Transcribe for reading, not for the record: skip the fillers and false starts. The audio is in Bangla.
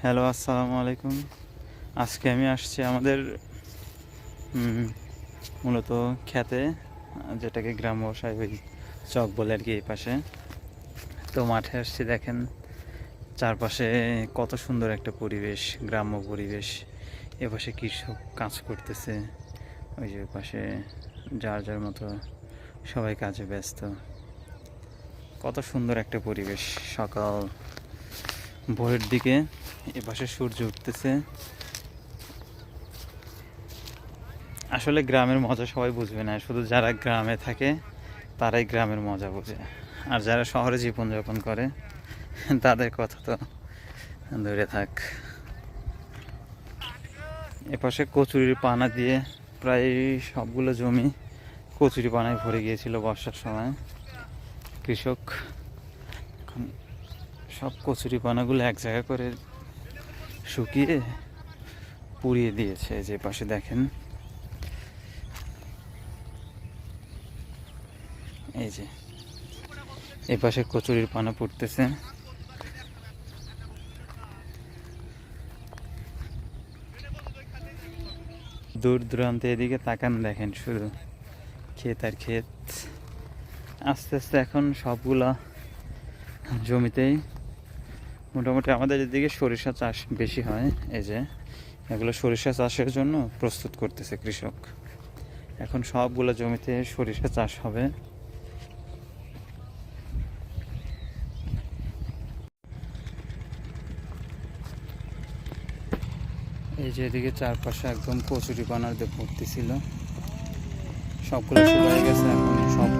হ্যালো, আসসালামু আলাইকুম। আজকে আমি আসছি আমাদের মূলত খেতে, যেটাকে গ্রাম ভাষায় ওই চক বলে আর কি। এই পাশে তো মাঠে আসছি, দেখেন চারপাশে কত সুন্দর একটা পরিবেশ, গ্রাম্য পরিবেশ। এপাশে কৃষক কাজ করতেছে, ওই যে পাশে যার যার মতো সবাই কাজে ব্যস্ত। কত সুন্দর একটা পরিবেশ। সকাল ভোরের দিকে এপাশে সূর্য উঠতেছে। আসলে গ্রামের মজা সবাই বুঝবে না, শুধু যারা গ্রামে থাকে তারাই গ্রামের মজা বোঝে। আর যারা শহরে জীবনযাপন করে তাদের কথা তো দূরে থাক। এপাশে কচুরির পানা দিয়ে প্রায় সবগুলো জমি কচুরি পানায় ভরে গিয়েছিল বর্ষার সময়। কৃষক এখন সব কচুরি পানাগুলো এক জায়গা করে শুকিয়ে পুড়িয়ে দিয়েছে। যে পাশে দেখেন, এই যে এই পাশে কচুরির পানা পুড়তেছে। দূর দূরান্তে এদিকে তাকান, দেখেন শুধু ক্ষেত আর ক্ষেত। আস্তে আস্তে এখন সবগুলা জমিতেই মোটামুটি আমাদের এদিকে সরিষা চাষ বেশি হয়। এই যে এগুলো সরিষা চাষের জন্য প্রস্তুত করতেছে কৃষক। এখন সবগুলো জমিতে সরিষা চাষ হবে। এই যে এদিকে চারপাশে একদম কচুরি পানার দিয়ে ভর্তি ছিল, সবগুলো শুকিয়ে গেছে, এখন সব